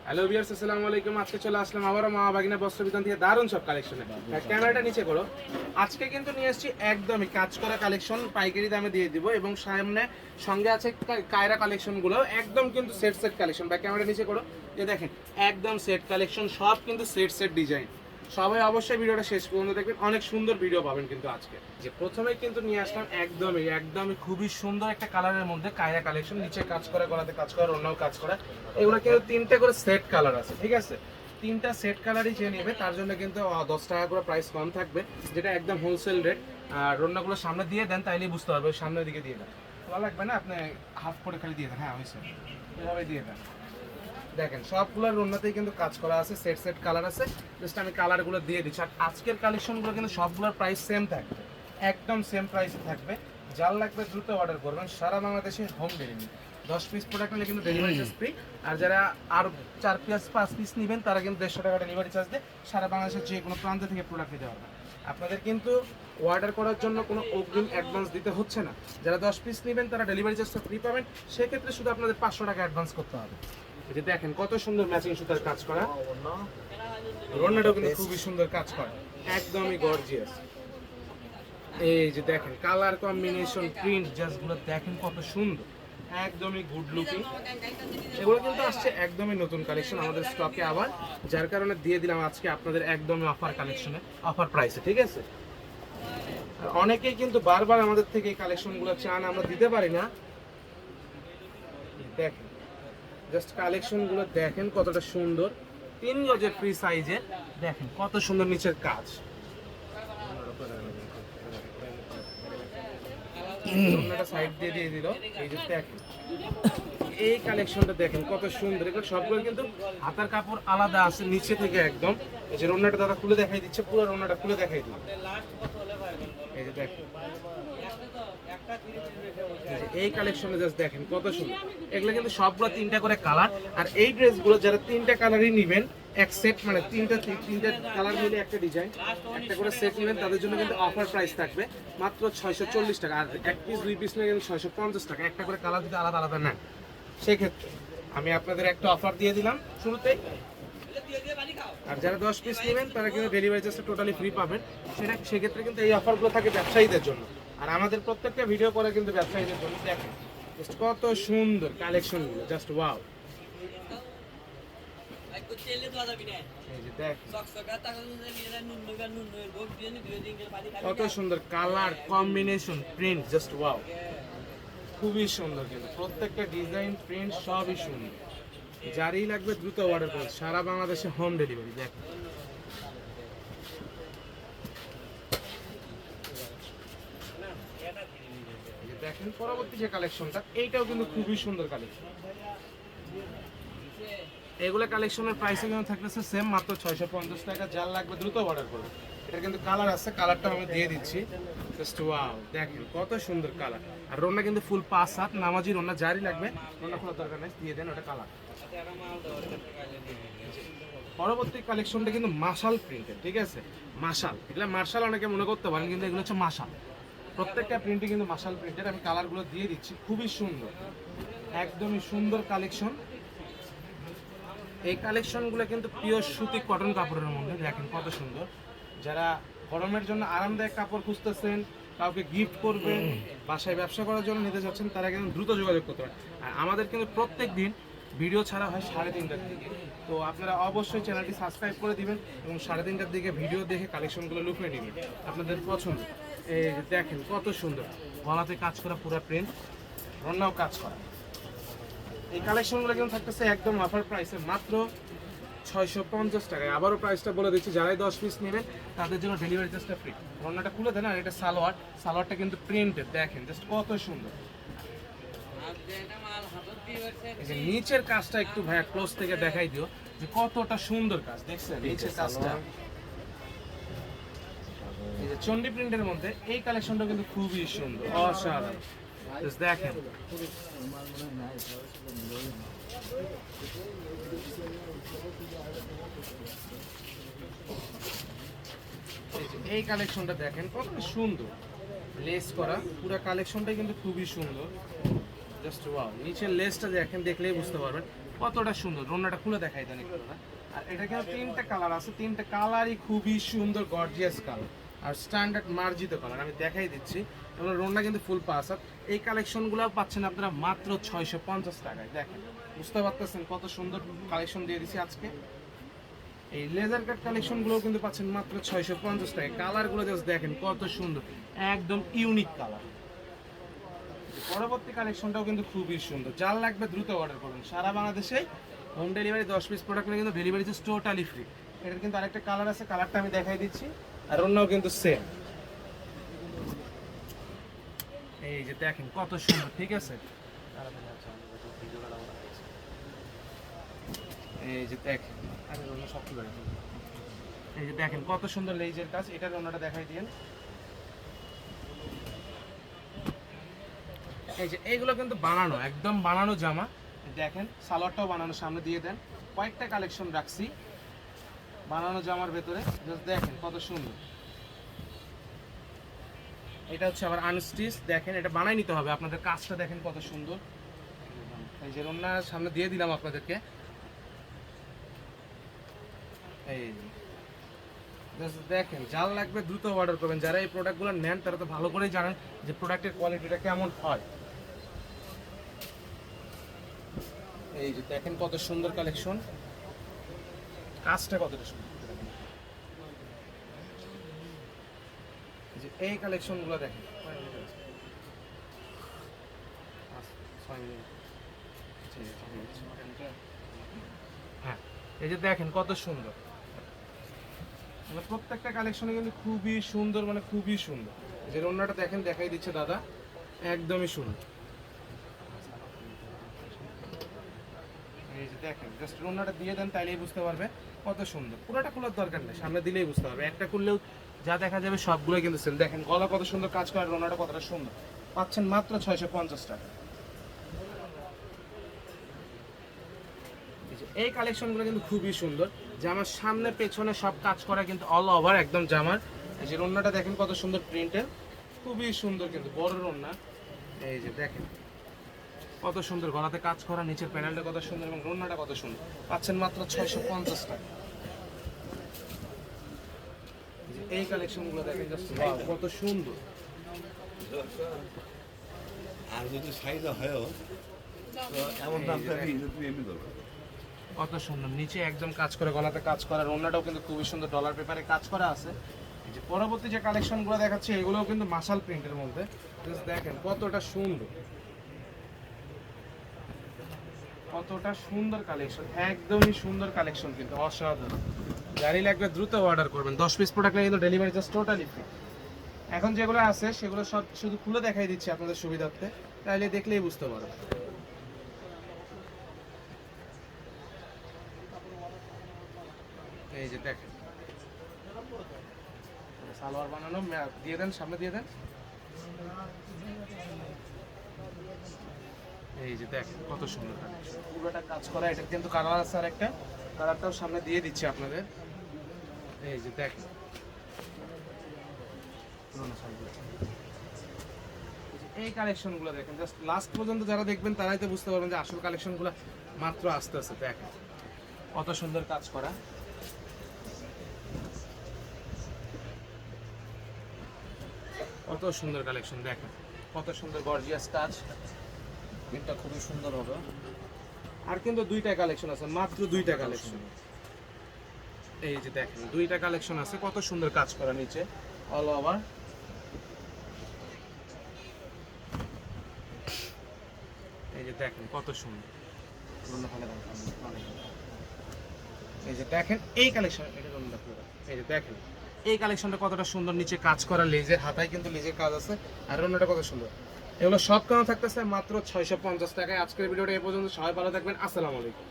Hello viewers, আসসালামু আলাইকুম। আজকে চলে আসলাম আবারও মা বাগিনা বস্ত্র বিতান থেকে দারুণ সব কালেকশনে। ক্যামেরাটা নিচে করো। আজকে কিন্তু নিয়ে এসেছি একদমই কাজ করা কালেকশন, পাইকারি দামে দিয়ে দিব এবং সামনে সঙ্গে আছে কায়রা কালেকশনগুলো একদম কিন্তু সেট সেট কালেকশন। বা ক্যামেরাটা নিচে করো, যে দেখেন একদম সেট কালেকশন, সব কিন্তু সেট সেট ডিজাইন। সবাই অবশ্যই ভিডিওটা শেষ পর্যন্ত দেখবেন, অনেক সুন্দর ভিডিও পাবেন কিন্তু আজকে। যে প্রথমে কিন্তু নিয়ে আসলাম একদমই খুবই সুন্দর একটা কালারের মধ্যে কায়রা কালেকশন, নিচে কাজ করা, গলাতে কাজ করা, অন্যও কাজ করা। এগুলো কিন্তু তিনটে করে সেট কালার আছে, ঠিক আছে? তিনটা সেট কালারই যে নেবে তার জন্য কিন্তু 10 টাকা করে প্রাইস কম থাকবে, যেটা একদম হোলসেল রেট। আর রন্নাগুলো সামনে দিয়ে দেন, তাইলেই বুঝতে পারবে। সামনের দিকে দিয়ে দেন, ভালো লাগবে না, আপনি হাফ করে খালি দিয়ে দেন। হ্যাঁ হয়েছে, এভাবে দিয়ে দেন। দেখেন সবগুলোর রন্নাতেই কিন্তু কাজ করা আছে, সেট সেট কালার আছে। জাস্ট আমি কালারগুলো দিয়ে দিচ্ছি। আর আজকের কালেকশনগুলো কিন্তু সবগুলোর প্রাইস সেম থাকবে, একদম সেম প্রাইসে থাকবে। যার লাগবে দ্রুত অর্ডার করবেন, সারা বাংলাদেশে হোম ডেলিভারি। 10 পিস প্রোডাক্ট নিলে কিন্তু ডেলিভারি চার্জ ফ্রি। আর যারা আর 4 পিস 5 পিস নেবেন তারা কিন্তু 150 টাকা ডেলিভারি চার্জ দিয়ে সারা বাংলাদেশের যে কোনো প্রান্ত থেকে প্রোডাক্ট নিতে পারবেন। আপনাদের কিন্তু অর্ডার করার জন্য কোনো অগ্রিম অ্যাডভান্স দিতে হচ্ছে না। যারা 10 পিস নেবেন তারা ডেলিভারি চার্জটা ফ্রি পাবেন, সেক্ষেত্রে শুধু আপনাদের 500 টাকা অ্যাডভান্স করতে হবে। এই যে দেখেন কত সুন্দর ম্যাচিং সুতার কাজ করা, রন্নাটাও কিন্তু খুবই সুন্দর কাজ করা, একদমই গর্জিয়াস। এই যে দেখেন কালার কম্বিনেশন, প্রিন্ট জাস্টগুলো দেখেন কত সুন্দর, একদমই গুড লুকিং। এগুলো কিন্তু আসছে একদমই নতুন কালেকশন আমাদের স্টকে আবার, যার কারণে দিয়ে দিলাম আজকে আপনাদের একদমই অফার কালেকশনে, অফার প্রাইসে, ঠিক আছে? আর অনেকেই কিন্তু বারবার আমাদের থেকে এই কালেকশনগুলো চান, আমরা দিতে পারি না। দেখেন জাস্ট কালেকশনগুলো দেখেন কতটা সুন্দর, 3 গজের ফ্রি সাইজে। দেখেন কত সুন্দর নিচের কাজ, সাইড দিয়ে দিয়ে দিল। এই যে দেখেন এই কালেকশনটা দেখেন কত সুন্দর। এগুলো সবগুলো কিন্তু হাতার কাপড় আলাদা আছে নিচে থেকে একদম। এই যে রন্নাটা দাদা খুলে দেখাই দিচ্ছে, পুরো রন্নাটা খুলে দেখাই দিল। এই যে দেখেন এই কালেকশনে জাস্ট দেখেন কত সুন্দর। এগুলো কিন্তু সবগুলো 3টা করে কালার। আর এই ড্রেসগুলো যারা 3টা কালারই নেবেন, এক সেট মানে তিনটা কালার মিলে একটা ডিজাইন, একটা করে সেট নেবেন, তাদের জন্য কিন্তু অফার প্রাইস থাকবে মাত্র 640 টাকা। আর এক পিস 2 পিস নিলে কিন্তু 650 টাকা। একটা করে কালার যদি আলাদা আলাদা নেন, সেক্ষেত্রে আমি আপনাদের একটা অফার দিয়ে দিলাম শুরুতেই। আর যারা 10 পিস নেবেন তারা কিন্তু ডেলিভারি চার্জটা টোটালি ফ্রি পাবেন। সেক্ষেত্রে কিন্তু এই অফারগুলো থাকে ব্যবসায়ীদের জন্য, আর আমাদের প্রত্যেকটা ভিডিও করে কিন্তু ব্যবসায়ীদের জন্য। দেখেন জাস্ট কত সুন্দর কালেকশনগুলো, জাস্ট ওয়াও। কত সুন্দর colour combination, print just wow, খুবই সুন্দর। কিন্তু প্রত্যেকটা ডিজাইন, প্রিন্ট সবই সুন্দর। যারই লাগবে দ্রুত অর্ডার করুন, সারা বাংলাদেশে হোম ডেলিভারি। দেখেন দেখেন পরবর্তী যে কালেকশনটা, এইটাও কিন্তু খুবই সুন্দর কালেকশন। এগুলো কালেকশনের প্রাইসে কিন্তু থাকতেছে সেম, মাত্র 650 টাকা। যার লাগবে দ্রুত অর্ডার করুন। এটা কিন্তু কালার আছে, কালারটা আমি দিয়ে দিচ্ছি। জাস্ট ওয়াও, দেখেন কত সুন্দর কালার। আর রোনা কিন্তু ফুল 5/7 নামাজি রোনা, যারই লাগবে রোনা খোলার দরকার নেই, দিয়ে দেন ওটা কালার। পরবর্তী কালেকশনটা কিন্তু মাশাল প্রিন্টের, ঠিক আছে? মাশাল, এগুলো মার্শাল অনেকে মনে করতে পারেন, কিন্তু এগুলো হচ্ছে মাশাল। প্রত্যেকটা প্রিন্টই কিন্তু মাশাল প্রিন্টের। আমি কালারগুলো দিয়ে দিচ্ছি, খুবই সুন্দর, একদমই সুন্দর কালেকশন। এই কালেকশনগুলো কিন্তু পিওর সুতি কটন কাপড়ের মধ্যে, দেখেন কত সুন্দর। যারা গরমের জন্য আরামদায়ক কাপড় খুঁজতেছেন, কাউকে গিফট করবেন, বাসায় ব্যবসা করার জন্য নিতে চাচ্ছেন, তারা কিন্তু দ্রুত যোগাযোগ করতে পারেন। আর আমাদের কিন্তু প্রত্যেক দিন ভিডিও ছাড়া হয় 3:30টার দিকে, তো আপনারা অবশ্যই চ্যানেলটি সাবস্ক্রাইব করে দিবেন এবং 3:30টার দিকে ভিডিও দেখে কালেকশনগুলো লুকিয়ে নেবেন আপনাদের পছন্দ। এই যে দেখেন কত সুন্দর, গলাতে কাজ করা পুরো প্রিন্ট, রন্নাও কাজ করা। এই কালেকশনগুলো কিন্তু থাকতেছে একদম অফার প্রাইসে, মাত্র 650 টাকায়। আবারও প্রাইসটা বলে দিচ্ছি, যারাই 10 পিস নেবেন তাদের জন্য ডেলিভারি চার্জটা ফ্রি। রন্নাটা খুলে দেন। আর এটা সালোয়ার, সালোয়ারটা কিন্তু প্রিন্টেড, দেখেন জাস্ট কত সুন্দর। এই যে নিচের কাজটা একটু ভাইয়া ক্লোজ থেকে দেখাই দিও, যে কতটা সুন্দর কাজ, দেখছেন নিচের কাজটা। এই যে চন্ডি প্রিন্টের মধ্যে এই কালেকশনটা কিন্তু খুবই সুন্দর, অসাধারণ। দেখেন এই কালেকশনটা দেখেন কত সুন্দর, লেস করা পুরো কালেকশনটাই কিন্তু খুবই সুন্দর, জাস্ট ওয়াও। নিচের লেসটা দেখেন, দেখলেই বুঝতে পারবেন। কতটা সুন্দর, রোনাটা খুলে দেখাই দেন একটু দাদা। আর এটা কিন্তু তিনটা কালার আছে, তিনটা কালারই খুবই সুন্দর, গর্জিয়াস কালার আর স্ট্যান্ডার্ড মার্জিত কালার, আমি দেখাই দিচ্ছি। এবং রোনা কিন্তু ফুল পাস। এই কালেকশনগুলো পাচ্ছেন আপনারা মাত্র 650 টাকায়। দেখেন, বুঝতে পারতেছেন কত সুন্দর কালেকশন দিয়ে দিচ্ছি আজকে। এই লেজার কাট কালেকশনগুলো কিন্তু পাচ্ছেন মাত্র 650 টাকায়। কালারগুলো জাস্ট দেখেন কত সুন্দর, একদম ইউনিক কালার। পরবর্তী কালেকশনটাও কিন্তু খুবই সুন্দর, যার লাগবে দ্রুত অর্ডার করুন। সারা বাংলাদেশে হোম ডেলিভারি, 10 পিস প্রোডাক্ট নিয়ে কিন্তু ডেলিভারি চার্জ টোটালি ফ্রি। এটার কিন্তু আরেকটা কালার আছে, কালারটা আমি দেখাই দিচ্ছি। আর অন্যও কিন্তু সেম। এই যে দেখেন কত সুন্দর, ঠিক আছে। এই যে দেখেন, এই যে দেখেন কত সুন্দর লেজের কাজ। এটার অন্যটা দেখাই দিন। এই যে এইগুলো কিন্তু বানানো, একদম বানানো জামা। দেখেন সালোয়ারটাও বানানো, সামনে দিয়ে দেন। কয়েকটা কালেকশন রাখছি বানানো জামার ভেতরে, জাস্ট দেখেন কত সুন্দর। এটা হচ্ছে আবার আনস্টিচ, দেখেন এটা বানাই নিতে হবে আপনাদের। কাজটা দেখেন কত সুন্দর। এই যে ওনার সামনে দিয়ে দিলাম আপনাদেরকে। এই জাস্ট দেখেন, যার লাগবে দ্রুত অর্ডার করবেন। যারা এই প্রোডাক্টগুলো নেন তারা তো ভালো করেই জানেন যে প্রোডাক্টের কোয়ালিটিটা কেমন হয়। এই যে দেখেন কত সুন্দর কালেকশন, কাজটা কতটা সুন্দর। যে এই কালেকশনগুলো দেখেন, হ্যাঁ এই যে দেখেন কত সুন্দর। প্রত্যেকটা কালেকশনে কিন্তু খুবই সুন্দর, মানে খুবই সুন্দর। যে ওড়নাটা দেখেন, দেখাই দিচ্ছে দাদা, একদমই সুন্দর। এই যে দেখেন, জাস্ট ওড়নাটা দিয়ে দেন, তাইলেই বুঝতে পারবে কত সুন্দর। পুরোটা খোলার দরকার নেই, সামনে দিলেই বুঝতে পারবে। একটা খুললেও যা দেখা যাবে সবগুলোই কিন্তু সেল। দেখেন গলা কত সুন্দর কাজ করে, ওড়নাটা কতটা সুন্দর। পাচ্ছেন মাত্র 650 টাকা। এই কালেকশনগুলো কিন্তু খুবই সুন্দর। জামার সামনে পেছনে সব কাজ করা কিন্তু অল ওভার একদম জামার। এই যে ওড়নাটা দেখেন কত সুন্দর প্রিন্টের, খুবই সুন্দর কিন্তু বড় ওড়না। এই যে দেখেন কত সুন্দর, গলাতে কাজ করা, নিচের প্যানেলটা কত সুন্দর এবং ওড়নাটা কত সুন্দর। পাচ্ছেন মাত্র 650 টাকা। এই কালেকশনগুলো দেখেন জাস্ট কত সুন্দর। আর যদি সাইজ হয়ও তো এমন দাম থাকবে তুমি এমনি করবে। কত সুন্দর, নিচে একদম কাজ করে, গলাতে কাজ করা, ওড়নাটাও কিন্তু খুবই সুন্দর, ডলার পেপারে কাজ করা আছে। এই যে পরবর্তী যে কালেকশনগুলো দেখাচ্ছি এগুলোও কিন্তু মাশাল প্রিন্টের মধ্যে। জাস্ট দেখেন কতটা সুন্দর, কতটা সুন্দর কালেকশন, একদমই সুন্দর কালেকশন কিন্তু অসাধারণ। যারই লাগবে দ্রুত অর্ডার করবেন। 10 পিস প্রোডাক্ট লাগে কিন্তু ডেলিভারি চার্জ টোটালি ফ্রি। এখন যেগুলো আছে সেগুলো সব শুধু খুলে দেখাই দিচ্ছি আপনাদের সুবিধার্থে, তাইলে দেখলেই বুঝতে পারবেন। এই যে দেখেন সালোয়ার বানানো, দিয়ে দেন, সামনে দিয়ে দেন। এই যে দেখেন কত সুন্দর কালেকশন, পুরোটা কাজ করা। এটা কিন্তু কালার আছে, আর একটা কালারটাও সামনে দিয়ে দিচ্ছি আপনাদের। এই যে দেখেন এই কালেকশনগুলো দেখেন, জাস্ট লাস্ট পর্যন্ত যারা দেখবেন তারাই তো বুঝতে পারবেন যে আসল কালেকশনগুলো মাত্র আস্তে আস্তে। দেখেন কত সুন্দর কাজ করা, কত সুন্দর কালেকশন। দেখেন কত সুন্দর গর্জিয়াস কাজ, এটা খুবই সুন্দর হবে। আর কিন্তু দুইটা কালেকশন আছে, মাত্র দুইটা কালেকশন। এই যে দেখেন দুইটা কালেকশন আছে, কত সুন্দর কাজ করা নিচে অল ওভার। এই যে দেখেন কত সুন্দর। এই যে দেখেন এই কালেকশন, এই যে দেখেন এই কালেকশনটা কতটা সুন্দর, নিচে কাজ করা, লেজের হাতায় কিন্তু লেজের কাজ আছে, আর অন্যটা কত সুন্দর। এগুলো সব কেন থাকতেছে মাত্র 650 টাকায়। আজকের ভিডিওটা এ পর্যন্ত, সবাই ভালো থাকবেন, আসসালামু আলাইকুম।